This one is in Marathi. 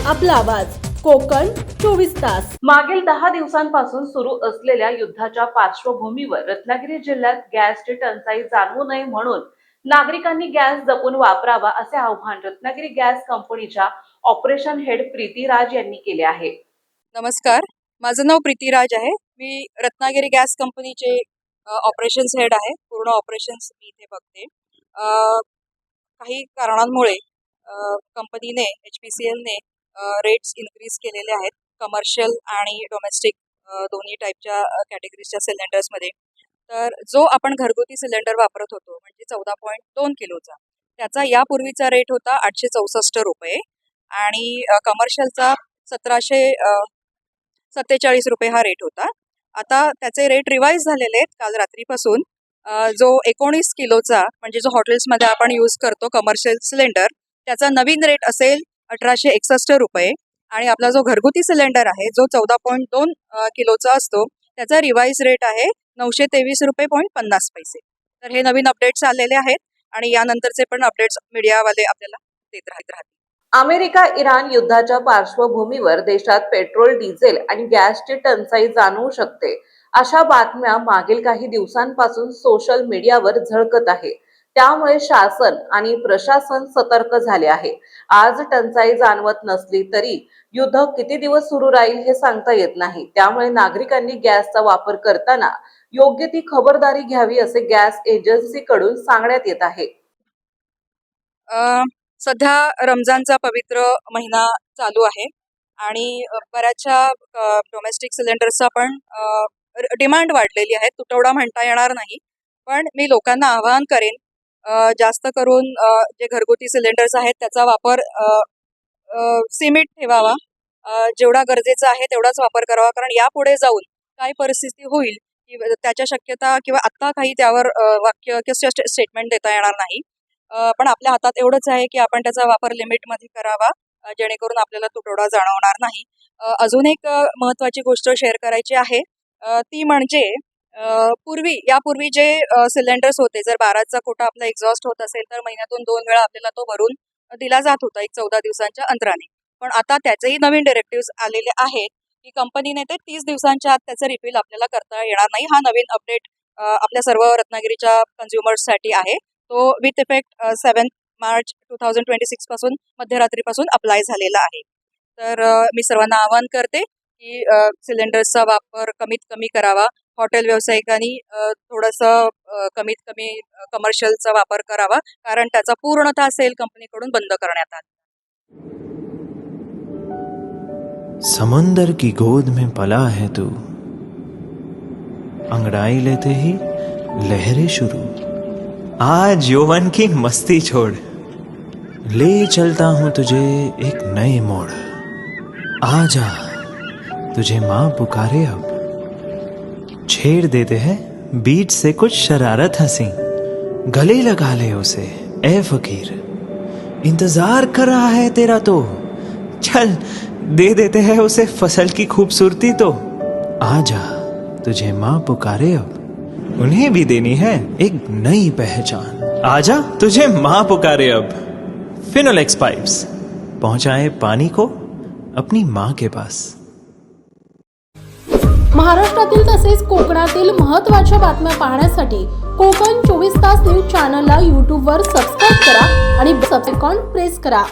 आपला आवाज कोकण 24 तास। मागील 10 दिवसांपासून सुरू असलेल्या युद्धाच्या पार्श्वभूमीवर रत्नागिरी जिल्ह्यात गॅसची टंचाई जाणवू नये म्हणून नागरिकांनी गॅस जपून वापरावा असे आवाहन रत्नागिरी गॅस कंपनीच्या ऑपरेशन हेड प्रीती राज यांनी केले आहे। नमस्कार, माझं नाव प्रीती राज आहे। मी रत्नागिरी गॅस कंपनीचे ऑपरेशन्स हेड आहे। पूर्ण ऑपरेशन्स मी इथे बघते। काही कारणांमुळे कंपनीने HPCLने रेट्स इन्क्रीज केलेले आहेत कमर्शियल आणि डोमेस्टिक दोन्ही टाईपच्या कॅटेगरीजच्या सिलेंडर्समध्ये। तर जो आपण घरगुती सिलेंडर वापरत होतो म्हणजे 14.2 किलोचा, त्याचा यापूर्वीचा रेट होता 864 रुपये आणि कमर्शियलचा 1747 रुपये हा रेट होता। आता त्याचे रेट रिवाईज झालेले आहेत काल रात्रीपासून। जो 19 किलोचा म्हणजे जो हॉटेल्समध्ये आपण यूज करतो कमर्शियल सिलेंडर, त्याचा नवीन रेट असेल 1861 रुपये आणि आपला जो घरगुती सिलेंडर आहे जो 14.2 किलोचा असतो त्याचा रिवाईज रेट आहे 923 रुपये 50 पैसे। तर हे नवीन अपडेट्स आलेले आहेत आणि यानंतरचे पण अपडेट्स मीडियावाले आपल्याला देत राहतील। अमेरिका इराण युद्धाच्या पार्श्वभूमीवर देशात पेट्रोल, डिझेल आणि गॅसची टंचाई जाणवू शकते अशा बातम्या मागील काही दिवसांपासून सोशल मीडियावर झळकत आहे। त्यामुळे शासन आणि प्रशासन सतर्क झाले आहे। आज टंचाई जाणवत नसली तरी युद्ध किती दिवस सुरू राहील हे सांगता येत नाही। त्यामुळे नागरिकांनी गॅसचा वापर करताना योग्य ती खबरदारी घ्यावी असे गॅस एजन्सीकडून सांगण्यात येत आहे। सध्या रमजानचा पवित्र महिना चालू आहे आणि बऱ्याचशा डोमेस्टिक सिलेंडर्सचा पण डिमांड वाढलेली आहे। तुटवडा म्हणता येणार नाही, पण मी लोकांना आवाहन करेन जास्त करून जे घरगुती सिलेंडर्स आहेत त्याचा वापर सीमित ठेवावा। जेवढा गरजेचा आहे तेवढाच वापर करावा, कारण यापुढे जाऊन काय परिस्थिती होईल त्याच्या शक्यता किंवा आत्ता काही त्यावर वाक्य किंवा स्टेटमेंट देता येणार नाही। पण आपल्या हातात एवढंच आहे की आपण त्याचा वापर लिमिटमध्ये करावा जेणेकरून आपल्याला तुटवडा जाणवणार नाही। अजून एक महत्त्वाची गोष्ट शेअर करायची आहे, ती म्हणजे यापूर्वी जे सिलेंडर्स होते, जर 12चा कोटा आपला एक्झॉस्ट होत असेल तर महिन्यातून 2 वेळा आपल्याला तो भरून दिला जात होता एक 14 दिवसांच्या अंतराने। पण आता त्याचेही नवीन डायरेक्टिव्स आलेले आहेत की कंपनीने ते 30 दिवसांच्या आत त्याचं रिफिल आपल्याला करता येणार नाही। हा नवीन अपडेट आपल्या सर्व रत्नागिरीच्या कन्झ्युमर्ससाठी आहे। तो विथ इफेक्ट 7 मार्च 2026 पासून मध्यरात्रीपासून अप्लाय झालेला आहे। तर मी सर्वांना आवाहन करते की सिलेंडर्सचा वापर कमीत कमी करावा। हॉटेल व्यावसायिकांनी थोडंसं कमीत कमी कमर्शियलचा वापर करावा, कारण त्याचा पूर्णतः सेल कंपनीकडून बंद करण्यात आला। समंदर की गोद में पला है तू, अंगड़ाई लेते ही लहरें शुरू। आज यौवन की मस्ती छोड़, ले चलता हूं तुझे एक नए मोड़। आजा तुझे माँ पुकारे अब, छेड़ देते हैं बीच से कुछ शरारत हंसी। गले लगा ले उसे ए फकीर, इंतजार कर रहा है तेरा तो, चल दे देते हैं उसे फसल की खूबसूरती तो। आजा तुझे माँ पुकारे अब, उन्हें भी देनी है एक नई पहचान। आजा तुझे माँ पुकारे अब। फिनोलेक्स पाइप्स पहुंचाए पानी को अपनी माँ के पास। महाराष्ट्रातील तसेच कोकणातील महत्त्वाच्या बातम्या पाहण्यासाठी कोकण 24 तास न्यूज चॅनलला YouTube वर सबस्क्राइब करा आणि बेल आयकॉन प्रेस करा।